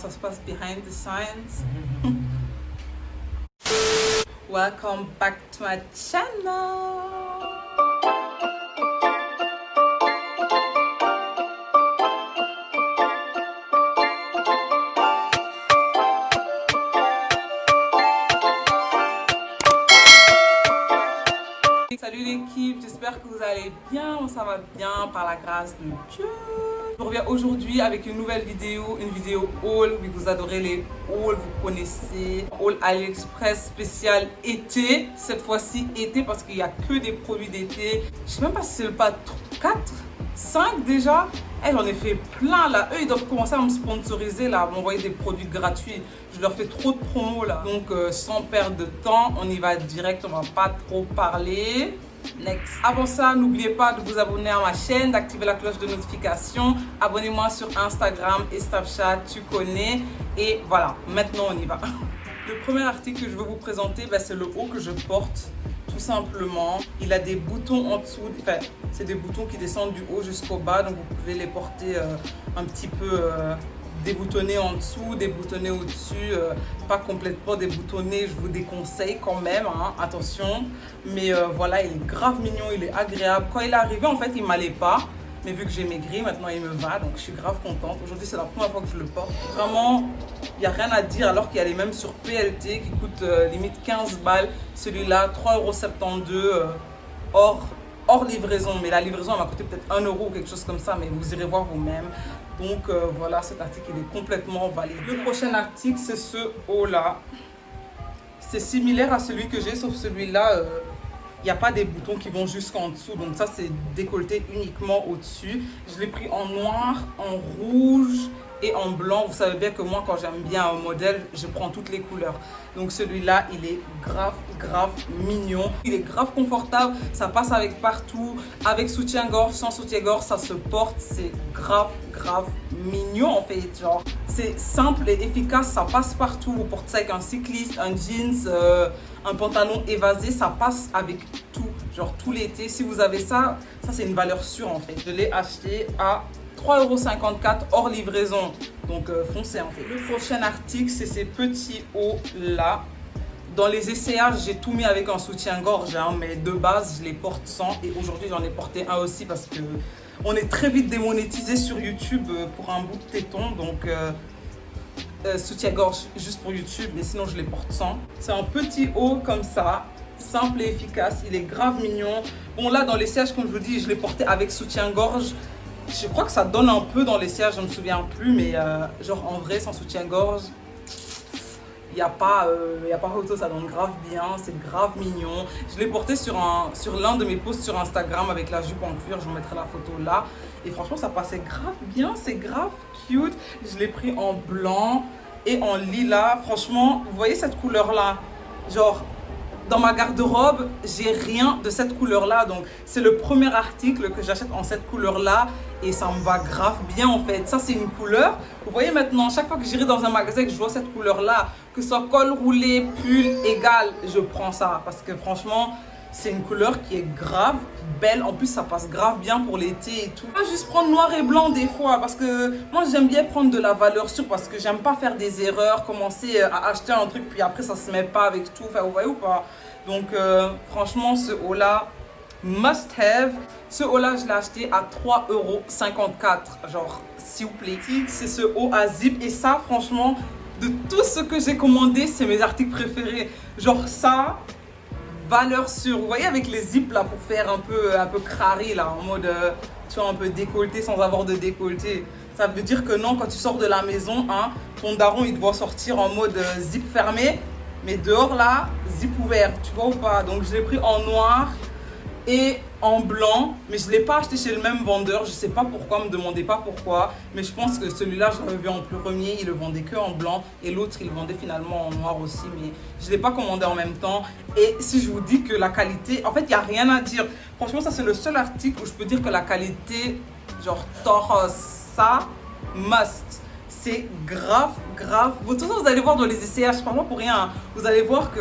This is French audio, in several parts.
Ça se passe behind the scenes. Welcome back to my channel. Salut l'équipe, j'espère que vous allez bien, ça va bien par la grâce de Dieu. Je reviens aujourd'hui avec une nouvelle vidéo, une vidéo haul. Oui, vous adorez les hauls, vous connaissez. Haul AliExpress spécial été, cette fois-ci été parce qu'il n'y a que des produits d'été. Je sais même pas si c'est le pas 4, 5 déjà. J'en ai fait plein là, eux ils doivent commencer à me sponsoriser là, à m'envoyer des produits gratuits. Je leur fais trop de promos là. Donc sans perdre de temps, on y va direct, on va pas trop parler. Next. Avant ça, n'oubliez pas de vous abonner à ma chaîne, d'activer la cloche de notification. Abonnez-moi sur Instagram et Snapchat, tu connais. Et voilà, maintenant on y va. Le premier article que je veux vous présenter, c'est le haut que je porte. Tout simplement, il a des boutons en dessous, enfin, c'est des boutons qui descendent du haut jusqu'au bas, donc vous pouvez les porter un petit peu déboutonnés en dessous, déboutonnés au-dessus, pas complètement déboutonnés, je vous déconseille quand même, hein, attention. Mais voilà, il est grave mignon, il est agréable. Quand il est arrivé, en fait, il m'allait pas. Mais vu que j'ai maigri, maintenant il me va, donc je suis grave contente. Aujourd'hui, c'est la première fois que je le porte. Vraiment, il n'y a rien à dire, alors qu'il y a les mêmes sur PLT qui coûtent limite 15 balles. Celui-là, 3,72 € hors livraison. Mais la livraison, elle m'a coûté peut-être 1 € ou quelque chose comme ça, mais vous irez voir vous-même. Donc voilà, cet article, il est complètement validé. Le prochain article, c'est ce haut-là. C'est similaire à celui que j'ai, sauf celui-là... il n'y a pas des boutons qui vont jusqu'en dessous, donc ça c'est décolleté uniquement au-dessus. Je l'ai pris en noir, en rouge et en blanc. Vous savez bien que moi, quand j'aime bien un modèle, je prends toutes les couleurs. Donc celui-là, il est grave mignon. Il est grave confortable, ça passe avec partout, avec soutien-gorge, sans soutien-gorge, ça se porte. C'est grave mignon en fait, genre. C'est simple et efficace, ça passe partout. Vous portez ça avec un cycliste, un jeans, un pantalon évasé, ça passe avec tout, genre tout l'été. Si vous avez ça, ça c'est une valeur sûre en fait. Je l'ai acheté à 3,54 € hors livraison, donc foncez en fait. Le prochain article, c'est ces petits hauts là. Dans les essayages, j'ai tout mis avec un soutien-gorge, hein, mais de base, je les porte sans. Et aujourd'hui, j'en ai porté un aussi parce que on est très vite démonétisé sur YouTube pour un bout de téton, donc soutien-gorge juste pour YouTube, mais sinon je les porte sans. C'est un petit haut comme ça, simple et efficace, il est grave mignon. Bon là, dans l'essayage, comme je vous dis, je l'ai porté avec soutien-gorge. Je crois que ça donne un peu dans l'essayage, je ne me souviens plus, mais genre en vrai, sans soutien-gorge, il n'y a pas photo, ça donne grave bien, c'est grave mignon. Je l'ai porté sur l'un de mes posts sur Instagram avec la jupe en cuir, je vous mettrai la photo là. Et franchement, ça passait grave bien, c'est grave cute. Je l'ai pris en blanc et en lilas. Franchement, vous voyez cette couleur-là? Genre, dans ma garde-robe, j'ai rien de cette couleur-là. Donc, c'est le premier article que j'achète en cette couleur-là. Et ça me va grave bien, en fait. Ça, c'est une couleur. Vous voyez maintenant, chaque fois que j'irai dans un magasin et que je vois cette couleur-là, que ce soit col roulé, pull, égal, je prends ça. Parce que franchement, c'est une couleur qui est grave belle. En plus, ça passe grave bien pour l'été et tout. Pas juste prendre noir et blanc des fois. Parce que moi, j'aime bien prendre de la valeur sûre. Parce que j'aime pas faire des erreurs. Commencer à acheter un truc, puis après, ça se met pas avec tout. Enfin, vous voyez ou pas? Donc, franchement, ce haut-là, must have. Ce haut-là, je l'ai acheté à 3,54 €. Genre, s'il vous plaît. C'est ce haut à zip. Et ça, franchement, de tout ce que j'ai commandé, c'est mes articles préférés. Genre, ça... valeur sûre, vous voyez, avec les zips là pour faire un peu crari là, en mode tu vois, un peu décolleté sans avoir de décolleté. Ça veut dire que non, quand tu sors de la maison, hein, ton daron il doit sortir en mode zip fermé, mais dehors là, zip ouvert, tu vois ou pas? Donc je l'ai pris en noir et en blanc, mais je ne l'ai pas acheté chez le même vendeur. Je ne sais pas pourquoi, ne me demandez pas pourquoi, mais je pense que celui-là, je l'avais vu en premier, il le vendait que en blanc, et l'autre, il le vendait finalement en noir aussi, mais je ne l'ai pas commandé en même temps. Et si je vous dis que la qualité, en fait, il n'y a rien à dire. Franchement, ça, c'est le seul article où je peux dire que la qualité, genre, ça, must. C'est grave. De toute façon, vous allez voir dans les essayages, pas moi pour rien, hein. Vous allez voir que,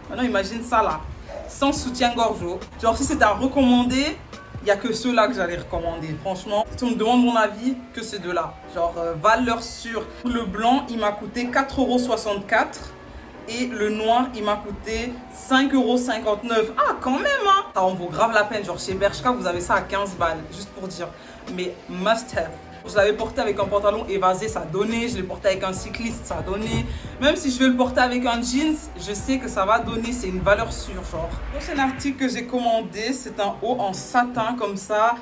maintenant, imagine ça là. Sans soutien-gorge. Genre, si c'était à recommander, il n'y a que ceux-là que j'allais recommander. Franchement, si on me demande mon avis, que ces deux-là. Genre, valeur sûre. Le blanc, il m'a coûté 4,64 €. Et le noir, il m'a coûté 5,59 €. Ah, quand même, hein. Ça en vaut grave la peine. Genre, chez Bershka, vous avez ça à 15 balles. Juste pour dire. Mais must have. Je l'avais porté avec un pantalon évasé, ça donnait. Je l'ai porté avec un cycliste, ça donnait. Même si je vais le porter avec un jeans, je sais que ça va donner. C'est une valeur sûre, genre. Le prochain article que j'ai commandé, c'est un haut en satin comme ça.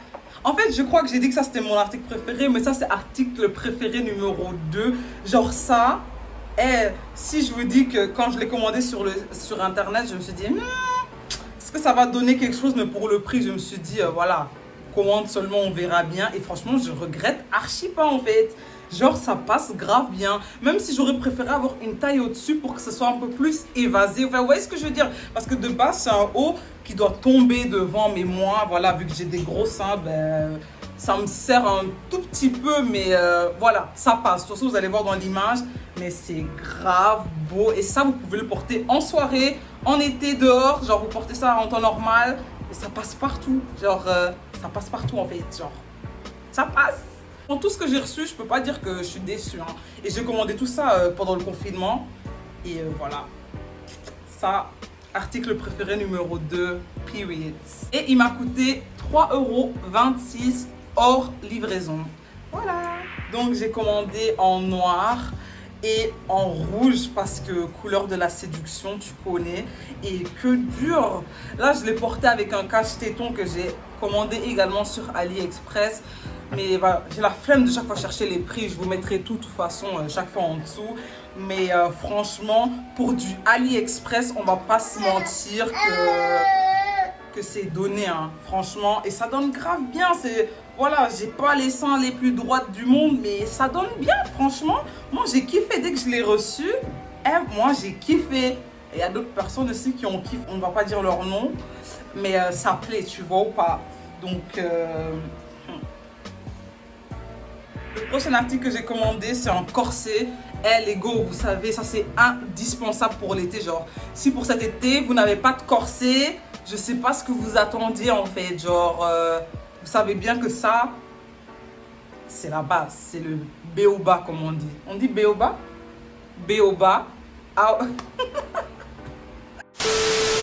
En fait, je crois que j'ai dit que ça, c'était mon article préféré. Mais ça, c'est article préféré numéro 2. Genre ça. Et si je vous dis que quand je l'ai commandé sur Internet, je me suis dit, est-ce que ça va donner quelque chose? Mais pour le prix, je me suis dit, voilà. Commande seulement, on verra bien. Et franchement, je regrette archi pas en fait. Genre, ça passe grave bien. Même si j'aurais préféré avoir une taille au-dessus pour que ce soit un peu plus évasé. Enfin, vous voyez ce que je veux dire? Parce que de base, c'est un haut qui doit tomber devant. Mais moi, voilà, vu que j'ai des gros seins, ben, ça me sert un tout petit peu. Mais voilà, ça passe. De toute façon, vous allez voir dans l'image. Mais c'est grave beau. Et ça, vous pouvez le porter en soirée, en été, dehors. Genre, vous portez ça en temps normal. Et ça passe partout. Genre... ça passe partout en fait, genre, ça passe. Dans tout ce que j'ai reçu, je peux pas dire que je suis déçue. Hein. Et j'ai commandé tout ça pendant le confinement. Et voilà. Ça, article préféré numéro 2, period. Et il m'a coûté 3,26 € hors livraison. Voilà. Donc j'ai commandé en noir et en rouge parce que couleur de la séduction, tu connais. Et que dur. Là, je l'ai porté avec un cache-téton que j'ai commandé également sur AliExpress. Mais voilà, j'ai la flemme de chaque fois chercher les prix. Je vous mettrai tout, de toute façon, chaque fois en dessous. Mais franchement, pour du AliExpress, on va pas se mentir que c'est donné, hein, franchement. Et ça donne grave bien. Voilà, j'ai pas les seins les plus droites du monde, mais ça donne bien, franchement. Moi, j'ai kiffé dès que je l'ai reçu. Moi, j'ai kiffé. Et il y a d'autres personnes aussi qui ont kiffé. On ne va pas dire leur nom, mais ça plaît, tu vois ou pas. Donc, le prochain article que j'ai commandé, c'est un corset. Les go, vous savez, ça c'est indispensable pour l'été. Genre, si pour cet été, vous n'avez pas de corset, je sais pas ce que vous attendiez en fait. Genre, vous savez bien que ça, c'est la base. C'est le béoba, comme on dit. On dit béoba? Béoba. Ah.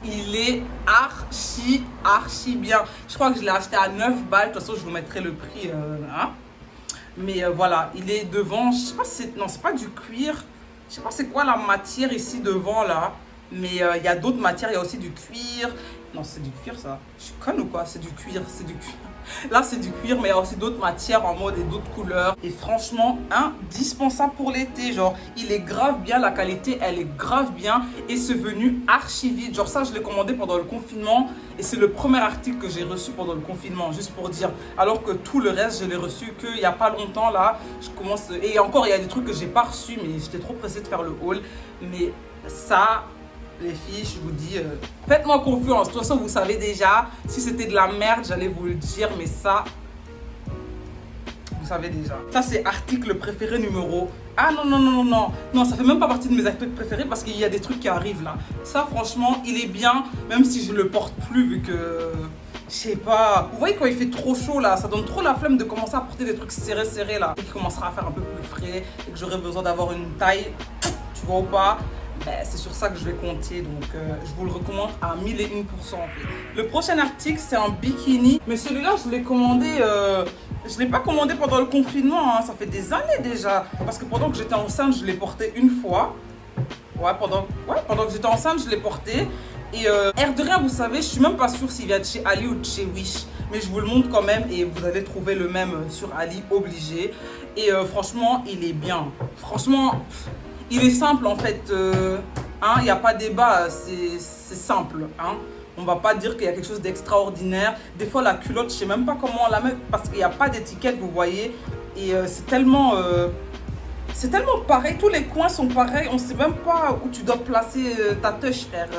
Il est archi bien. Je crois que je l'ai acheté à 9 balles. De toute façon, je vous mettrai le prix. Hein. Mais voilà, il est devant. Je sais pas si c'est... Non, c'est pas du cuir. Je sais pas c'est quoi la matière ici devant là. Mais il y a d'autres matières. Il y a aussi du cuir. Non, c'est du cuir ça. Je suis conne ou quoi? C'est du cuir. C'est du cuir. Là, c'est du cuir, mais il y a aussi d'autres matières en mode et d'autres couleurs. Et franchement, indispensable pour l'été. Genre, il est grave bien. La qualité, elle est grave bien. Et c'est venu archi vite. Genre, ça, je l'ai commandé pendant le confinement. Et c'est le premier article que j'ai reçu pendant le confinement. Juste pour dire. Alors que tout le reste, je l'ai reçu qu'il n'y a pas longtemps. Là, je commence... Et encore, il y a des trucs que j'ai pas reçus. Mais j'étais trop pressée de faire le haul. Mais ça... Les filles, je vous dis, faites-moi confiance. De toute façon, vous savez déjà, si c'était de la merde, j'allais vous le dire. Mais ça, vous savez déjà. Ça, c'est article préféré numéro... Ah non, ça fait même pas partie de mes articles préférés parce qu'il y a des trucs qui arrivent là. Ça, franchement, il est bien, même si je le porte plus vu que... Je sais pas. Vous voyez quand il fait trop chaud là, ça donne trop la flemme de commencer à porter des trucs serrés là. Et qui commencera à faire un peu plus frais et que j'aurai besoin d'avoir une taille, tu vois ou pas? Ben, c'est sur ça que je vais compter, donc je vous le recommande à 1001%. En fait. Le prochain article, c'est un bikini. Mais celui-là, je l'ai commandé, je ne l'ai pas commandé pendant le confinement, hein. Ça fait des années déjà. Parce que pendant que j'étais enceinte, je l'ai porté une fois. Pendant que j'étais enceinte, je l'ai porté. Et air de rien, vous savez, je suis même pas sûre s'il vient de chez Ali ou de chez Wish. Mais je vous le montre quand même et vous allez trouver le même sur Ali, obligé. Et franchement, il est bien. Franchement... Il est simple en fait, il n'y a pas de débat, c'est simple. Hein. On ne va pas dire qu'il y a quelque chose d'extraordinaire. Des fois la culotte, je ne sais même pas comment on la met parce qu'il n'y a pas d'étiquette, vous voyez. Et c'est tellement pareil, tous les coins sont pareils. On ne sait même pas où tu dois placer ta touche, frère.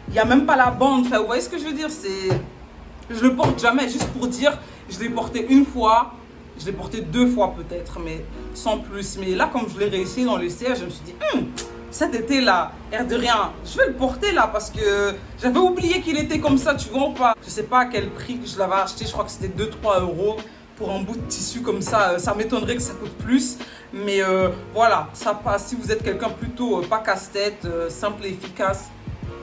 Il n'y a même pas la bande, frère. Vous voyez ce que je veux dire? Je le porte jamais, juste pour dire, je l'ai porté une fois. Je l'ai porté 2 fois peut-être, mais sans plus. Mais là, comme je l'ai réussi dans le siège, je me suis dit, cet été là, air de rien, je vais le porter là parce que j'avais oublié qu'il était comme ça, tu vois ou pas. Je sais pas à quel prix que je l'avais acheté, je crois que c'était 2-3 euros pour un bout de tissu comme ça. Ça m'étonnerait que ça coûte plus, mais voilà, ça passe. Si vous êtes quelqu'un plutôt pas casse-tête, simple et efficace,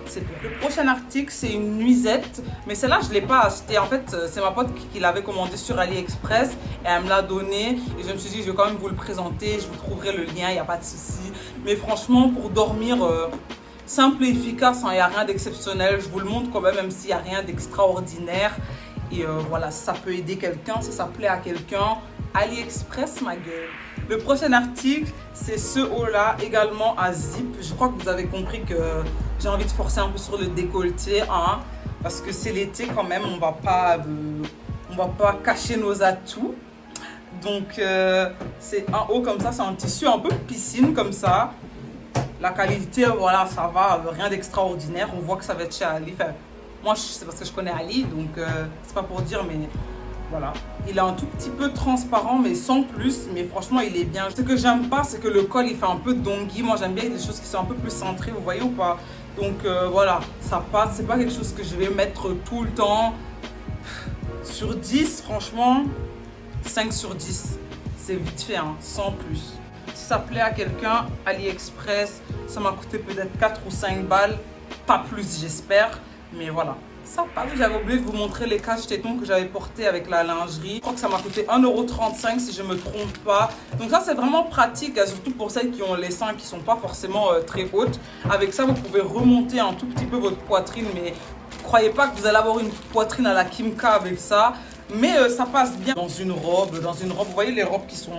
c'est bon. Le prochain article, c'est une nuisette, mais celle-là, je ne l'ai pas achetée. En fait, c'est ma pote qui l'avait commandée sur AliExpress et elle me l'a donnée. Et je me suis dit, je vais quand même vous le présenter. Je vous trouverai le lien, il n'y a pas de souci. Mais franchement, pour dormir, simple et efficace, il n'y a rien d'exceptionnel. Je vous le montre quand même s'il n'y a rien d'extraordinaire. Et voilà, ça peut aider quelqu'un, si ça plaît à quelqu'un. AliExpress, ma gueule. Le prochain article, c'est ce haut-là, également à zip. Je crois que vous avez compris que j'ai envie de forcer un peu sur le décolleté, hein, parce que c'est l'été quand même, on va pas cacher nos atouts. Donc, c'est un haut comme ça, c'est un tissu un peu piscine comme ça. La qualité, voilà, ça va, rien d'extraordinaire. On voit que ça va être chez Ali. Enfin, moi, c'est parce que je connais Ali, donc c'est pas pour dire, mais... Voilà, il est un tout petit peu transparent mais sans plus, mais franchement il est bien. Ce que j'aime pas, c'est que le col il fait un peu dongui. Moi j'aime bien des choses qui sont un peu plus centrées, vous voyez ou pas. Donc voilà, ça passe, c'est pas quelque chose que je vais mettre tout le temps. Sur 10, franchement, 5 sur 10, c'est vite fait, hein, sans plus. Si ça plaît à quelqu'un, AliExpress, ça m'a coûté peut-être 4 ou 5 balles, pas plus j'espère, mais voilà. Ça passe. J'avais oublié de vous montrer les cache-tétons que j'avais portés avec la lingerie. Je crois que ça m'a coûté 1,35 € si je ne me trompe pas. Donc ça, c'est vraiment pratique, surtout pour celles qui ont les seins qui ne sont pas forcément très hautes. Avec ça, vous pouvez remonter un tout petit peu votre poitrine, mais ne croyez pas que vous allez avoir une poitrine à la Kim K avec ça. Mais ça passe bien dans une robe. Vous voyez les robes qui sont...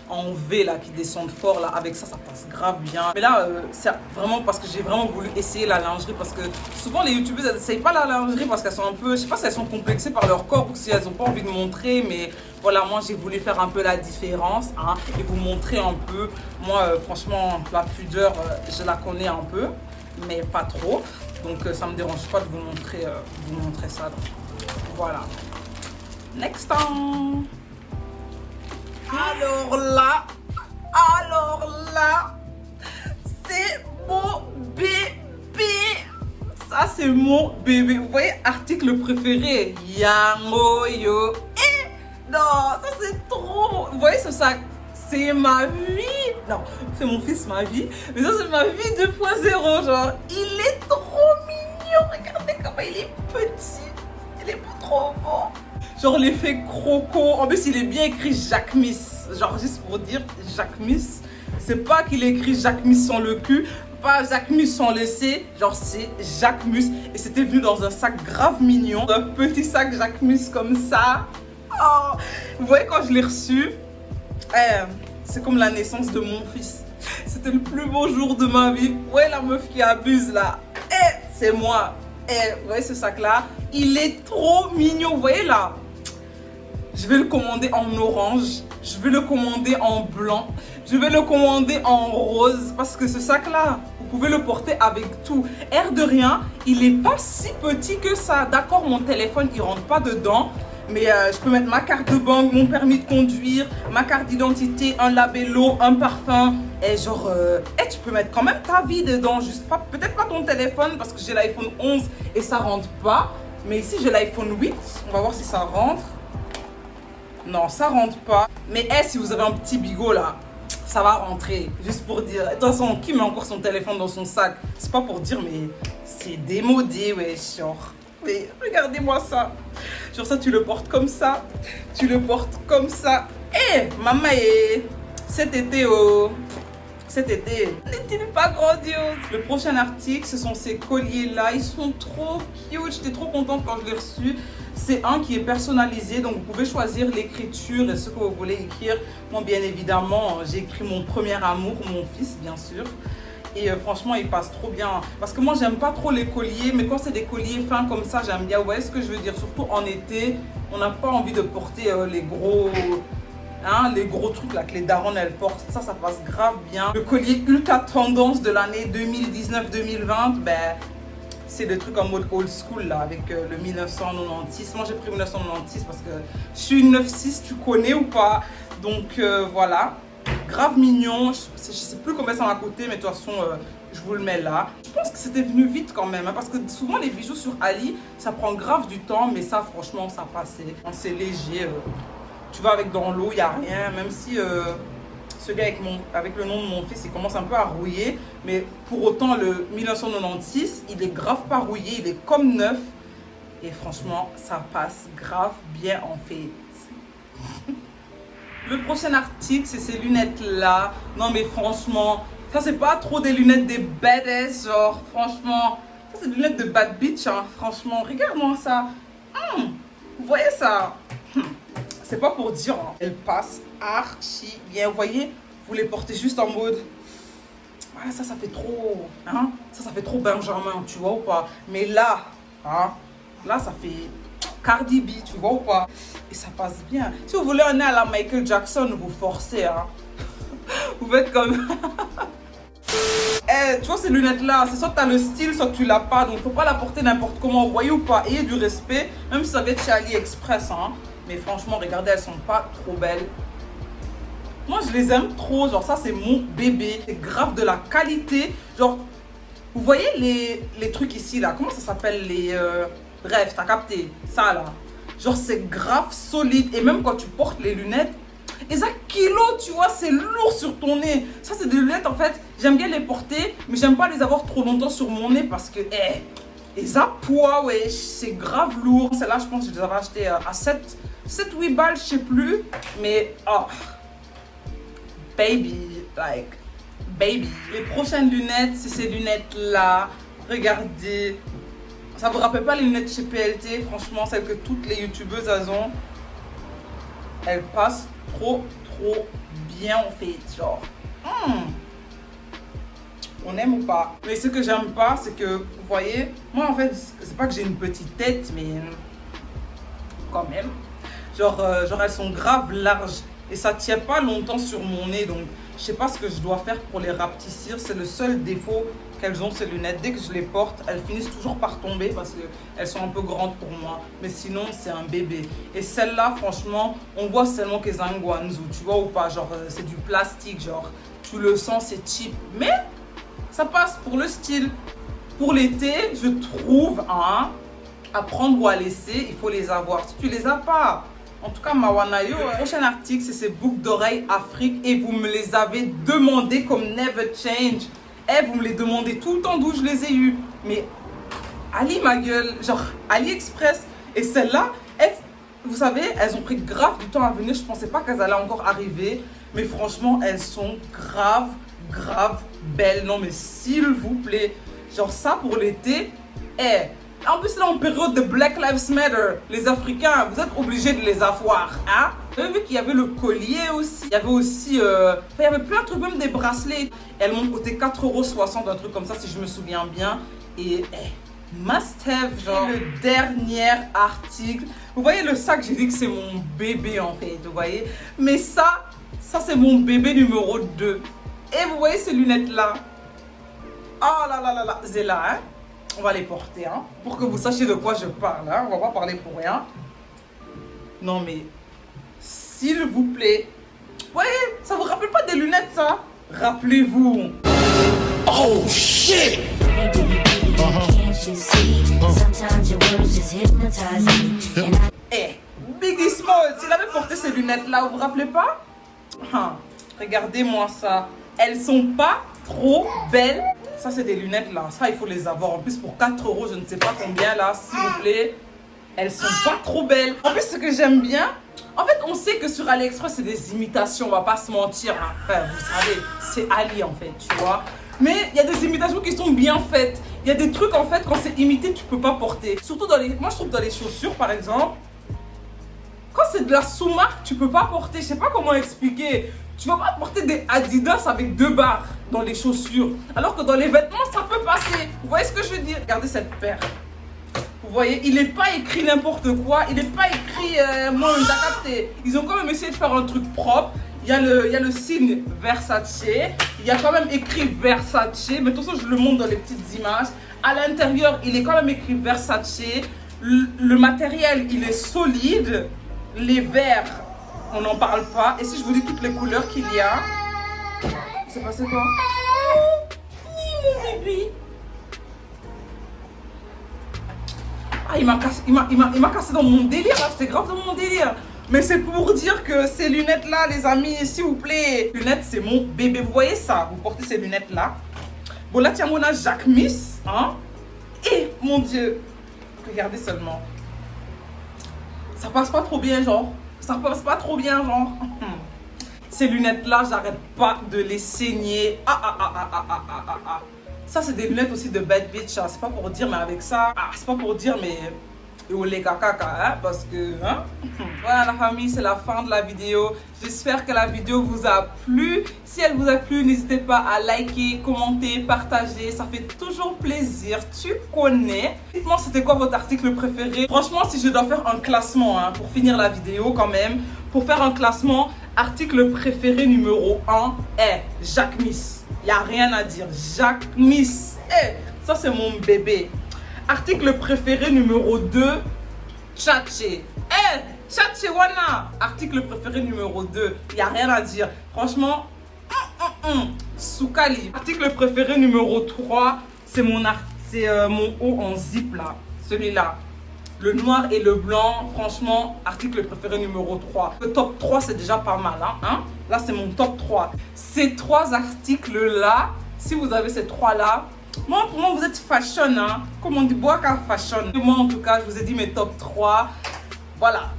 en V là, qui descendent fort là, avec ça, ça passe grave bien. Mais là, c'est vraiment parce que j'ai vraiment voulu essayer la lingerie, parce que souvent les youtubeuses, elles n'essayent pas la lingerie parce qu'elles sont un peu, je sais pas si elles sont complexées par leur corps ou si elles n'ont pas envie de montrer, mais voilà, moi j'ai voulu faire un peu la différence, hein, et vous montrer un peu. Moi, franchement, la pudeur, je la connais un peu, mais pas trop. Donc ça me dérange pas de vous montrer ça. Donc, voilà. Next time. Alors là, c'est mon bébé. Ça, c'est mon bébé. Vous voyez, article préféré. Yango-yo. Non, ça, c'est trop. Vous voyez ce sac? C'est ma vie. Non, c'est mon fils, ma vie. Mais ça, c'est ma vie 2.0. Genre, il est trop mignon. Regardez comment il est petit. Il est pas trop beau. Genre l'effet croco. En plus, il est bien écrit Jacques Miss. Genre, juste pour dire Jacques Miss. C'est pas qu'il est écrit Jacques Miss sans le cul. Pas Jacques Miss sans le C. Genre, c'est Jacques Miss. Et c'était venu dans un sac grave mignon. Un petit sac Jacques Miss comme ça. Oh, vous voyez, quand je l'ai reçu, c'est comme la naissance de mon fils. C'était le plus beau jour de ma vie. Ouais, la meuf qui abuse là. C'est moi. Vous voyez ce sac là? Il est trop mignon. Vous voyez là? Je vais le commander en orange, je vais le commander en blanc, je vais le commander en rose, parce que ce sac-là, vous pouvez le porter avec tout. Air de rien, il n'est pas si petit que ça. D'accord, mon téléphone, il ne rentre pas dedans, mais je peux mettre ma carte de banque, mon permis de conduire, ma carte d'identité, un labello, un parfum. Et genre, tu peux mettre quand même ta vie dedans, juste pas, peut-être pas ton téléphone, parce que j'ai l'iPhone 11 et ça rentre pas. Mais ici, j'ai l'iPhone 8, on va voir si ça rentre. Non, ça rentre pas. Mais si vous avez un petit bigot là, ça va rentrer. Juste pour dire. De toute façon, qui met encore son téléphone dans son sac? C'est pas pour dire, mais c'est démodé, ouais, genre. Mais regardez-moi ça. Genre ça, tu le portes comme ça. Tu le portes comme ça. Maman, cet été, n'est-il pas grandiose? Le prochain article, ce sont ces colliers-là. Ils sont trop cute. J'étais trop contente quand je l'ai reçu. C'est un qui est personnalisé, donc vous pouvez choisir l'écriture et ce que vous voulez écrire. Moi, bien évidemment, j'ai écrit mon premier amour, mon fils, bien sûr. Et franchement, il passe trop bien. Parce que moi, j'aime pas trop les colliers, mais quand c'est des colliers fins comme ça, j'aime bien. Vous voyez ce que je veux dire? Surtout en été, on n'a pas envie de porter les gros trucs là que les darons elles portent. Ça passe grave bien. Le collier ultra tendance de l'année 2019-2020, c'est des trucs en mode old school là, avec le 1996. Moi j'ai pris 1996 parce que je suis une 96, tu connais ou pas? Donc voilà. grave mignon. Je sais plus combien ça m'a coûté, mais de toute façon, je vous le mets là. Je pense que c'était venu vite quand même, hein, parce que souvent les bijoux sur Ali, ça prend grave du temps, mais ça, franchement, ça passait. C'est léger. Tu vas avec dans l'eau, il n'y a rien, même si ce gars avec le nom de mon fils, il commence un peu à rouiller, mais pour autant, le 1996, il est grave pas rouillé, il est comme neuf. Et franchement, ça passe grave bien en fait. Le prochain article, c'est ces lunettes-là. Non mais franchement, ça c'est pas trop des lunettes des badass, genre franchement. Ça c'est des lunettes de bad bitch, hein. Franchement, regarde-moi ça. Vous voyez ça? C'est pas pour dire, hein. Elles passent archi bien. Vous voyez, vous les portez juste en mode... Ah, ça fait trop... Hein? Ça fait trop Benjamin, tu vois ou pas? Mais là, hein? Là, ça fait Cardi B, tu vois ou pas? Et ça passe bien. Si vous voulez un nez à la Michael Jackson, vous forcez, hein. Vous faites comme... Tu vois ces lunettes-là, c'est soit tu as le style, soit tu l'as pas. Donc, faut pas la porter n'importe comment, vous voyez ou pas? Ayez du respect, même si ça va être chez AliExpress, hein. Mais franchement, regardez, elles sont pas trop belles. Moi, je les aime trop. Genre, ça, c'est mon bébé. C'est grave de la qualité. Genre, vous voyez les trucs ici, là? Comment ça s'appelle les... Bref, t'as capté. Ça, là. Genre, c'est grave solide. Et même quand tu portes les lunettes, et ça, kilo, tu vois, c'est lourd sur ton nez. Ça, c'est des lunettes, en fait, j'aime bien les porter, mais j'aime pas les avoir trop longtemps sur mon nez parce que, et ça, poids, ouais, c'est grave lourd. Celle-là, je pense que je les avais achetées à 7-8 balles, je sais plus. Mais, oh, baby, like, baby. Les prochaines lunettes, c'est ces lunettes-là. Regardez. Ça vous rappelle pas les lunettes chez PLT? Franchement, celles que toutes les youtubeuses elles ont. Elles passent trop bien en fait. Genre, on aime ou pas? Mais ce que j'aime pas, c'est que, vous voyez, moi en fait, c'est pas que j'ai une petite tête, mais quand même. Genre elles sont grave larges et ça tient pas longtemps sur mon nez. Donc, je sais pas ce que je dois faire pour les rapetissir. C'est le seul défaut qu'elles ont, ces lunettes. Dès que je les porte, elles finissent toujours par tomber parce qu'elles sont un peu grandes pour moi. Mais sinon, c'est un bébé. Et celle-là, franchement, on voit seulement que c'est un guanzu, tu vois ou pas? Genre, c'est du plastique, genre, tu le sens, c'est cheap. Mais ça passe pour le style. Pour l'été, je trouve, hein, à prendre ou à laisser, il faut les avoir. Si tu les as pas, en tout cas, Mawanayo. Le prochain article, c'est ces boucles d'oreilles Afrique et vous me les avez demandé comme Never Change. Vous me les demandez tout le temps d'où je les ai eues. Mais Ali, ma gueule, genre AliExpress. Et celles-là, vous savez, elles ont pris grave du temps à venir. Je pensais pas qu'elles allaient encore arriver. Mais franchement, elles sont grave belles. Non, mais s'il vous plaît, genre ça pour l'été. En plus, là, en période de Black Lives Matter, les Africains, vous êtes obligés de les avoir, hein? Vous avez vu qu'il y avait le collier aussi. Il y avait aussi... il y avait plein de trucs, même des bracelets. Elles m'ont coûté 4,60 €, un truc comme ça, si je me souviens bien. Et, must have, genre. Et le dernier article. Vous voyez le sac, j'ai dit que c'est mon bébé, en fait, vous voyez? Mais ça c'est mon bébé numéro 2. Et vous voyez ces lunettes-là? Oh là là là là, c'est là, hein? On va les porter, hein, pour que vous sachiez de quoi je parle, hein. On va pas parler pour rien. Non mais, s'il vous plaît. Ouais, ça vous rappelle pas des lunettes, ça? Rappelez-vous. Oh shit! Biggie Smalls, s'il avait porté ces lunettes-là, vous vous rappelez pas? Regardez-moi ça. Elles sont pas trop belles. Ça, c'est des lunettes là. Ça, il faut les avoir. En plus, pour 4 €, je ne sais pas combien là, s'il vous plaît. Elles sont pas trop belles. En plus, ce que j'aime bien, en fait, on sait que sur AliExpress, c'est des imitations. On va pas se mentir. Enfin, vous savez, c'est Ali en fait, tu vois. Mais il y a des imitations qui sont bien faites. Il y a des trucs en fait, quand c'est imité, tu peux pas porter. Surtout dans les. Moi, je trouve dans les chaussures, par exemple. Quand c'est de la sous-marque, tu peux pas porter. Je sais pas comment expliquer. Tu vas pas porter des Adidas avec 2 barres dans les chaussures. Alors que dans les vêtements, ça peut passer. Vous voyez ce que je veux dire? Regardez cette paire. Vous voyez, il n'est pas écrit n'importe quoi. Il n'est pas écrit moi, on t'a capté. Ils ont quand même essayé de faire un truc propre. Il y a le signe Versace. Il y a quand même écrit Versace. Mais de toute façon, je le montre dans les petites images. À l'intérieur, il est quand même écrit Versace. Le matériel, il est solide. Les verres, on n'en parle pas. Et si je vous dis toutes les couleurs qu'il y a, Il s'est passé quoi? Oh, mon bébé. Ah, il m'a cassé dans mon délire, là. C'était grave dans mon délire. Mais c'est pour dire que ces lunettes-là, les amis, s'il vous plaît. Lunettes, c'est mon bébé. Vous voyez ça? Vous portez ces lunettes-là. Bon, là, tiens, mon âge Jacques Miss. Hein? Et, mon Dieu. Regardez seulement. Ça passe pas trop bien, genre. Ça passe pas trop bien, genre. Ces lunettes-là, j'arrête pas de les saigner. Ça, c'est des lunettes aussi de bad bitch. Hein. C'est pas pour dire, mais avec ça. C'est pas pour dire, mais. Yo les caca, hein, parce que. Hein? Voilà, la famille, c'est la fin de la vidéo. J'espère que la vidéo vous a plu. Si elle vous a plu, n'hésitez pas à liker, commenter, partager. Ça fait toujours plaisir. Tu connais. Dites-moi, c'était quoi votre article préféré? Franchement, si je dois faire un classement, hein, pour finir la vidéo, quand même. Pour faire un classement, article préféré numéro 1 est Jacques Miss. Il n'y a rien à dire. Jacques Miss. Ça, c'est mon bébé. Article préféré numéro 2, Tchatché. Tchatché Wana. Article préféré numéro 2, il n'y a rien à dire. Franchement, Soukali. Article préféré numéro 3, c'est mon haut en zip là. Celui-là. Le noir et le blanc, franchement, article préféré numéro 3. Le top 3, c'est déjà pas mal. Hein? Là, c'est mon top 3. Ces 3 articles-là, si vous avez ces 3-là, moi, pour moi, vous êtes fashion, hein. Comme on dit, bois car fashion. Et moi, en tout cas, je vous ai dit mes top 3. Voilà.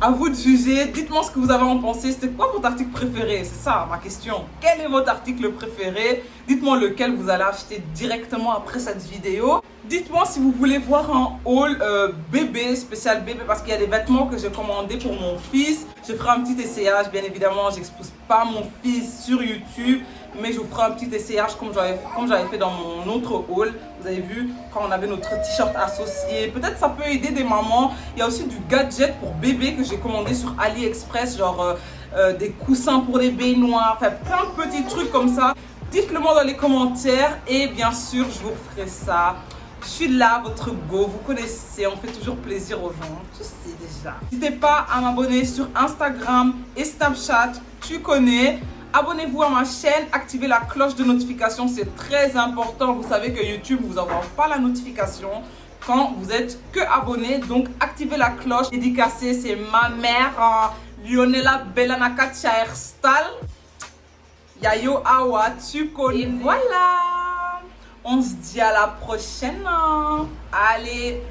À vous de juger. Dites-moi ce que vous avez en pensé. C'était quoi votre article préféré? C'est ça, ma question. Quel est votre article préféré? Dites-moi lequel vous allez acheter directement après cette vidéo. Dites-moi si vous voulez voir un haul bébé, spécial bébé, parce qu'il y a des vêtements que j'ai commandés pour mon fils. Je ferai un petit essayage, bien évidemment. J'expose pas mon fils sur YouTube, mais je vous ferai un petit essayage comme j'avais fait dans mon autre haul. Vous avez vu, quand on avait notre t-shirt associé. Peut-être ça peut aider des mamans. Il y a aussi du gadget pour bébé que j'ai commandé sur AliExpress, genre des coussins pour les baignoires, enfin plein de petits trucs comme ça. Dites-le moi dans les commentaires et bien sûr, je vous ferai ça. Je suis là, votre go, vous connaissez, on fait toujours plaisir aux gens, tu sais déjà. N'hésitez pas à m'abonner sur Instagram et Snapchat, tu connais. Abonnez-vous à ma chaîne, activez la cloche de notification, c'est très important. Vous savez que YouTube ne vous envoie pas la notification quand vous êtes que abonné. Donc activez la cloche. Dédicacée, c'est ma mère, Lionella Bellanakatia Herstal. Yayo Awa, tu connais. Et voilà. On se dit à la prochaine. Allez.